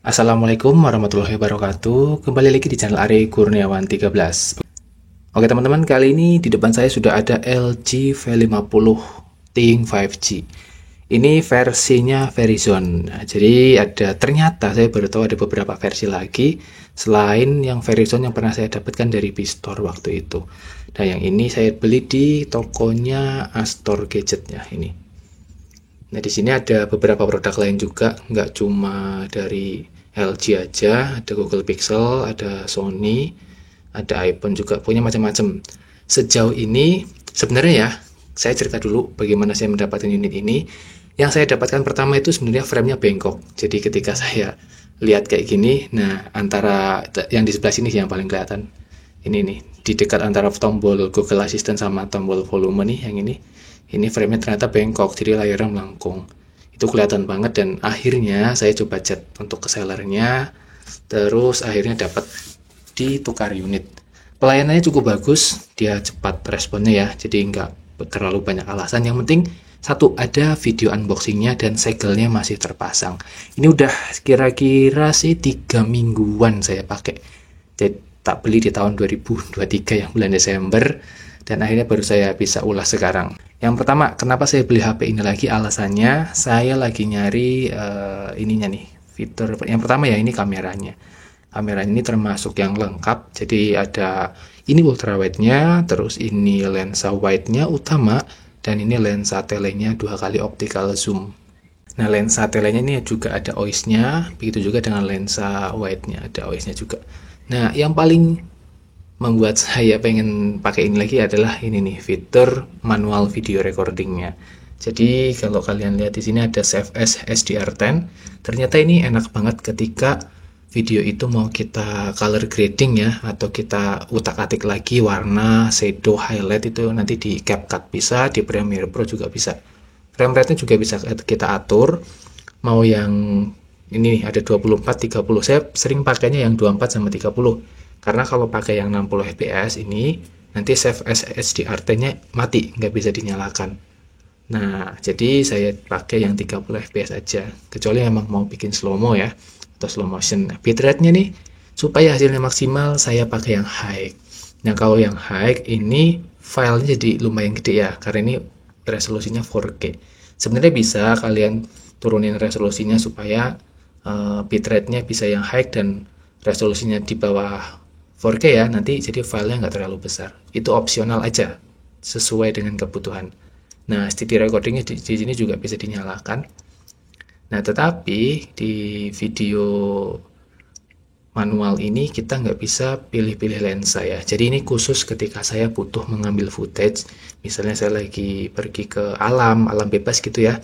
Assalamualaikum warahmatullahi wabarakatuh. Kembali lagi di channel Ari Kurniawan 13. Oke teman-teman, kali ini di depan saya sudah ada LG V50 Think 5G. Ini versinya Verizon. Nah, jadi ternyata saya baru tahu ada beberapa versi lagi selain yang Verizon yang pernah saya dapatkan dari Bistore waktu itu. Nah, yang ini saya beli di tokonya Astor Gadgetnya ini. Nah, di sini ada beberapa produk lain juga, nggak cuma dari LG aja, ada Google Pixel, ada Sony, ada iPhone juga, punya macam-macam. Sejauh ini, sebenarnya ya, saya cerita dulu bagaimana saya mendapatkan unit ini. Yang saya dapatkan pertama itu sebenarnya frame-nya bengkok. Jadi ketika saya lihat kayak gini, nah antara yang di sebelah sini yang paling kelihatan, ini nih, di dekat antara tombol Google Assistant sama tombol volume nih, yang ini frame-nya ternyata bengkok, jadi layarnya melengkung. Itu kelihatan banget dan akhirnya saya coba chat untuk ke sellernya, terus akhirnya dapat ditukar unit. Pelayanannya cukup bagus, dia cepat responnya ya, jadi nggak terlalu banyak alasan. Yang penting satu, ada video unboxingnya dan segelnya masih terpasang. Ini udah kira-kira sih 3 mingguan saya pakai. Jadi tak beli di tahun 2023 yang bulan Desember, dan akhirnya baru saya bisa ulas sekarang. Yang pertama, kenapa saya beli HP ini lagi? Alasannya, saya lagi nyari ininya nih, fitur. Yang pertama ya ini kameranya. Kameranya ini termasuk yang lengkap, jadi ada ini ultrawide-nya, terus ini lensa wide-nya utama, dan ini lensa telenya 2 kali optical zoom. Nah, lensa telenya ini juga ada OIS-nya, begitu juga dengan lensa wide-nya, ada OIS-nya juga. Nah, yang paling membuat saya pengen pakai ini lagi adalah ini nih, fitur manual video recordingnya. Jadi kalau kalian lihat di sini ada Save as HDR10. Ternyata ini enak banget ketika video itu mau kita color grading ya, atau kita utak-atik lagi warna, shadow, highlight, itu nanti di CapCut bisa, di Premiere Pro juga bisa. Frame rate-nya juga bisa kita atur. Mau yang ini nih, ada 24, 30. Saya sering pakainya yang 24 sama 30. Karena kalau pakai yang 60 fps ini, nanti save as HDR10-nya mati, nggak bisa dinyalakan. Nah, jadi saya pakai yang 30 fps aja. Kecuali memang mau bikin slow-mo ya, atau slow motion. Nah, bitrate-nya nih, supaya hasilnya maksimal, saya pakai yang high. Nah, kalau yang high ini, filenya jadi lumayan gede ya, karena ini resolusinya 4K. Sebenarnya bisa kalian turunin resolusinya supaya bitrate-nya bisa yang high dan resolusinya di bawah 4K ya, nanti jadi filenya nggak terlalu besar. Itu opsional aja, sesuai dengan kebutuhan. Nah, steady recordingnya di sini juga bisa dinyalakan. Nah, tetapi di video manual ini kita nggak bisa pilih-pilih lensa ya. Jadi ini khusus ketika saya butuh mengambil footage. Misalnya saya lagi pergi ke alam bebas gitu ya,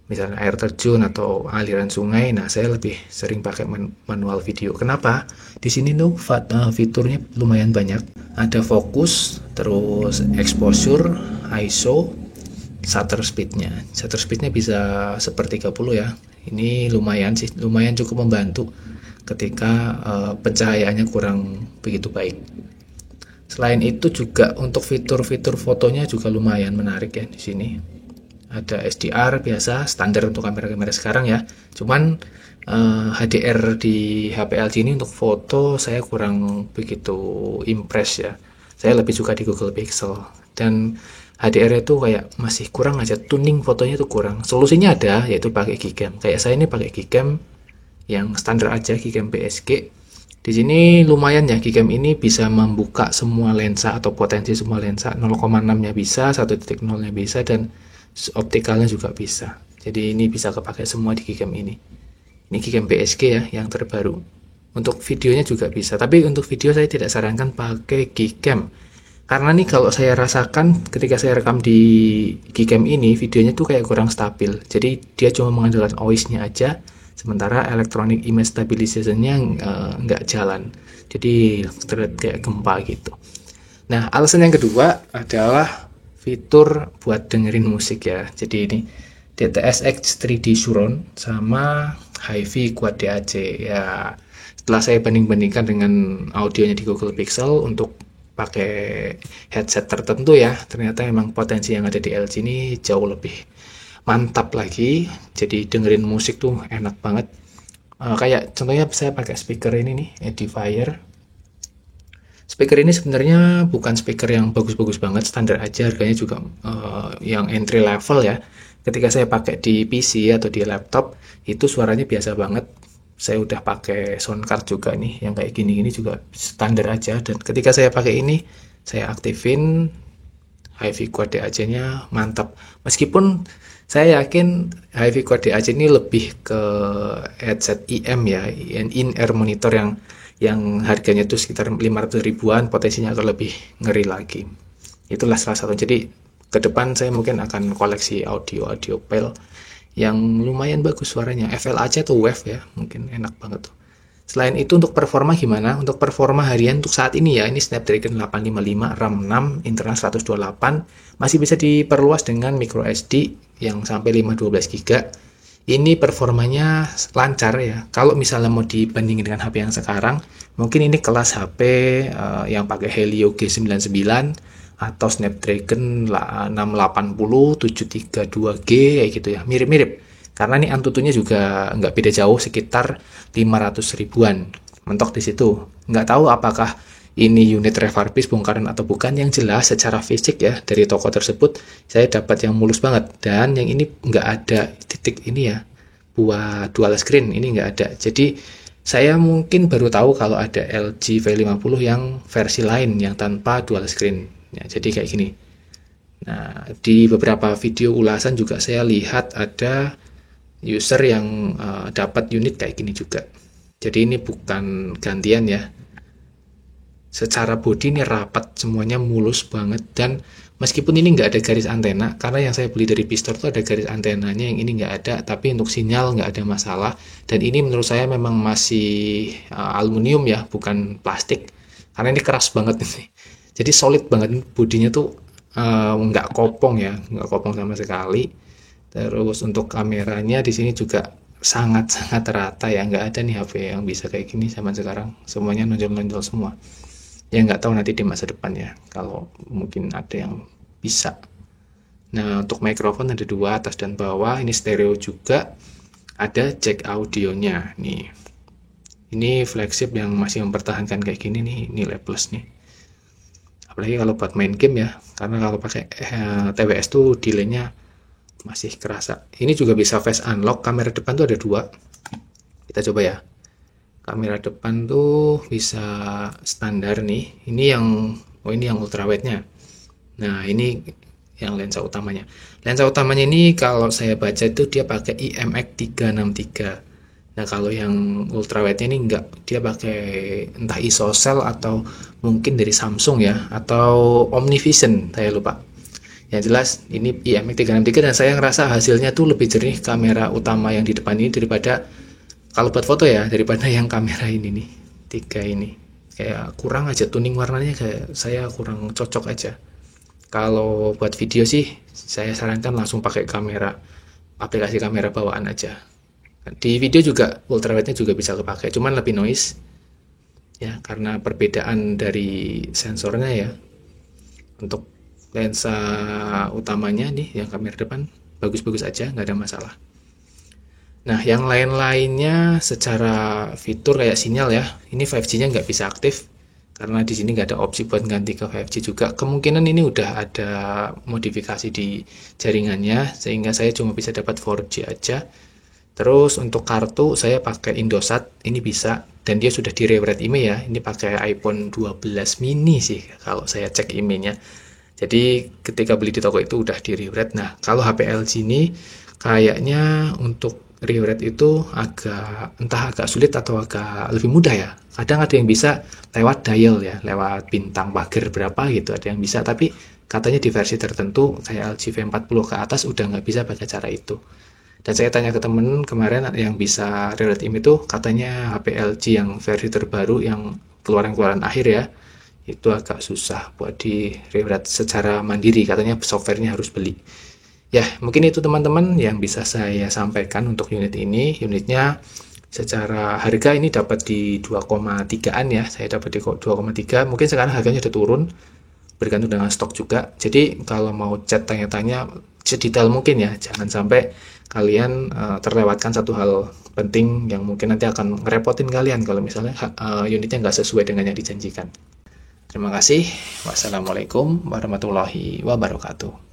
misalnya air terjun atau aliran sungai. Nah, saya lebih sering pakai manual video. Kenapa? Di sini tuh fiturnya lumayan banyak. Ada fokus, terus exposure, ISO, shutter speednya. Shutter speednya bisa sepertiga 30 ya. Ini lumayan sih, lumayan cukup membantu ketika pencahayaannya kurang begitu baik. Selain itu juga untuk fitur-fitur fotonya juga lumayan menarik ya di sini. Ada SDR biasa, standar untuk kamera-kamera sekarang ya. Cuman HDR di HP LG ini untuk foto saya kurang begitu impress ya. Saya lebih suka di Google Pixel. Dan HDR itu kayak masih kurang aja, tuning fotonya itu kurang. Solusinya ada, yaitu pakai Gcam. Kayak saya ini pakai Gcam yang standar aja, Gcam PSG. Di sini lumayan ya, Gcam ini bisa membuka semua lensa atau potensi semua lensa. 0,6-nya bisa, 1.0-nya bisa, dan optikalnya juga bisa. Jadi ini bisa kepakai semua di Gcam ini. Ini Gcam PSG ya, yang terbaru. Untuk videonya juga bisa, tapi untuk video saya tidak sarankan pakai Gcam. Karena nih kalau saya rasakan ketika saya rekam di Gcam ini, videonya tuh kayak kurang stabil. Jadi dia cuma mengandalkan OIS-nya aja, sementara electronic image stabilization-nya nggak jalan. Jadi terlihat kayak gempa gitu. Nah, alasan yang kedua adalah fitur buat dengerin musik ya. Jadi ini DTS:X 3D Surround sama HiFi Quad DAC ya. Setelah saya banding-bandingkan dengan audionya di Google Pixel untuk pakai headset tertentu ya, ternyata memang potensi yang ada di LG ini jauh lebih mantap lagi. Jadi dengerin musik tuh enak banget. Kayak contohnya saya pakai speaker ini nih, Edifier. Speaker ini sebenarnya bukan speaker yang bagus-bagus banget, standar aja, harganya juga yang entry level ya. Ketika saya pakai di PC atau di laptop, itu suaranya biasa banget. Saya udah pakai sound card juga nih, yang kayak gini-gini juga standar aja. Dan ketika saya pakai ini, saya aktifin HiFi Quad DAC-nya mantap. Meskipun saya yakin HiFi Quad DAC ini lebih ke headset IM ya, in-ear monitor yang harganya tuh sekitar 500 ribuan, potensinya akan lebih ngeri lagi. Itulah salah satu. Jadi ke depan saya mungkin akan koleksi audio file yang lumayan bagus suaranya. FLAC atau WAV ya, mungkin enak banget tuh. Selain itu untuk performa gimana? Untuk performa harian untuk saat ini ya, ini Snapdragon 855, RAM 6, internal 128, masih bisa diperluas dengan micro SD yang sampai 512 GB. Ini performanya lancar ya. Kalau misalnya mau dibandingin dengan HP yang sekarang, mungkin ini kelas HP yang pakai Helio G99 atau Snapdragon 680 732G kayak gitu ya, mirip-mirip. Karena ini Antutunya juga nggak beda jauh, sekitar 500 ribuan. Mentok di situ. Nggak tahu apakah ini unit refurbish bongkaran atau bukan. Yang jelas secara fisik ya, dari toko tersebut saya dapat yang mulus banget. Dan yang ini nggak ada titik ini ya, buat dual screen. Ini nggak ada. Jadi saya mungkin baru tahu kalau ada LG V50 yang versi lain yang tanpa dual screen. Ya, jadi kayak gini. Nah, di beberapa video ulasan juga saya lihat ada user yang dapat unit kayak gini juga. Jadi ini bukan gantian ya. Secara body ini rapat, semuanya mulus banget. Dan meskipun ini nggak ada garis antena, karena yang saya beli dari Pistor itu ada garis antenanya, yang ini nggak ada. Tapi untuk sinyal nggak ada masalah. Dan ini menurut saya memang masih aluminium ya, bukan plastik. Karena ini keras banget nih. Jadi solid banget, bodinya tuh nggak kopong ya, nggak kopong sama sekali. Terus untuk kameranya di sini juga sangat-sangat rata ya, nggak ada nih HP yang bisa kayak gini zaman sekarang, semuanya nonjol-nonjol semua. Ya nggak tahu nanti di masa depan ya, kalau mungkin ada yang bisa. Nah untuk mikrofon ada dua, atas dan bawah, ini stereo juga, ada jack audionya nih. Ini flagship yang masih mempertahankan kayak gini nih, nilai plus nih. Apalagi kalau buat main game ya, karena kalau pakai TWS tuh delaynya masih kerasa. Ini juga bisa face unlock. Kamera depan tuh ada dua. Kita coba ya. Kamera depan tuh bisa standar nih. Ini yang ultrawide-nya. Nah, ini yang lensa utamanya. Lensa utamanya ini kalau saya baca itu dia pakai IMX363. Nah, kalau yang ultrawide-nya ini enggak. Dia pakai entah ISOCELL atau mungkin dari Samsung ya, atau OmniVision, saya lupa. Yang jelas ini IMX363 dan saya ngerasa hasilnya tuh lebih jernih kamera utama yang di depan ini daripada, kalau buat foto ya, daripada yang kamera ini nih, tiga ini. Kayak kurang aja, tuning warnanya kayak saya kurang cocok aja. Kalau buat video sih saya sarankan langsung pakai kamera, aplikasi kamera bawaan aja. Di video juga ultrawide-nya juga bisa kepakai, cuman lebih noise ya, karena perbedaan dari sensornya ya. Untuk lensa utamanya nih yang kamera depan bagus-bagus aja, nggak ada masalah. Nah yang lain-lainnya secara fitur kayak sinyal ya, ini 5G-nya nggak bisa aktif karena di sini nggak ada opsi buat ganti ke 5G juga. Kemungkinan ini udah ada modifikasi di jaringannya sehingga saya cuma bisa dapat 4G aja. Terus untuk kartu saya pakai Indosat, ini bisa, dan dia sudah di rewrite IMEI ya. Ini pakai iPhone 12 mini sih kalau saya cek IMEI-nya. Jadi ketika beli di toko itu udah di rewrite. Nah kalau HP LG ini kayaknya untuk rewrite itu entah agak sulit atau agak lebih mudah ya. Kadang ada yang bisa lewat dial ya, lewat bintang pagar berapa gitu, ada yang bisa. Tapi katanya di versi tertentu kayak LG V40 ke atas udah nggak bisa pakai cara itu. Dan saya tanya ke temen kemarin yang bisa rewrite IMEI itu, katanya HP LG yang versi terbaru yang keluaran akhir ya, itu agak susah buat di rewrite secara mandiri, katanya softwarenya harus beli. Ya mungkin itu teman-teman yang bisa saya sampaikan untuk unit ini. Unitnya secara harga ini dapat di 2,3an ya, saya dapat di 2,3. Mungkin sekarang harganya udah turun bergantung dengan stok juga. Jadi kalau mau chat tanya-tanya sedetail mungkin ya, jangan sampai kalian terlewatkan satu hal penting yang mungkin nanti akan ngerepotin kalian kalau misalnya unitnya nggak sesuai dengan yang dijanjikan. Terima kasih. Wassalamualaikum warahmatullahi wabarakatuh.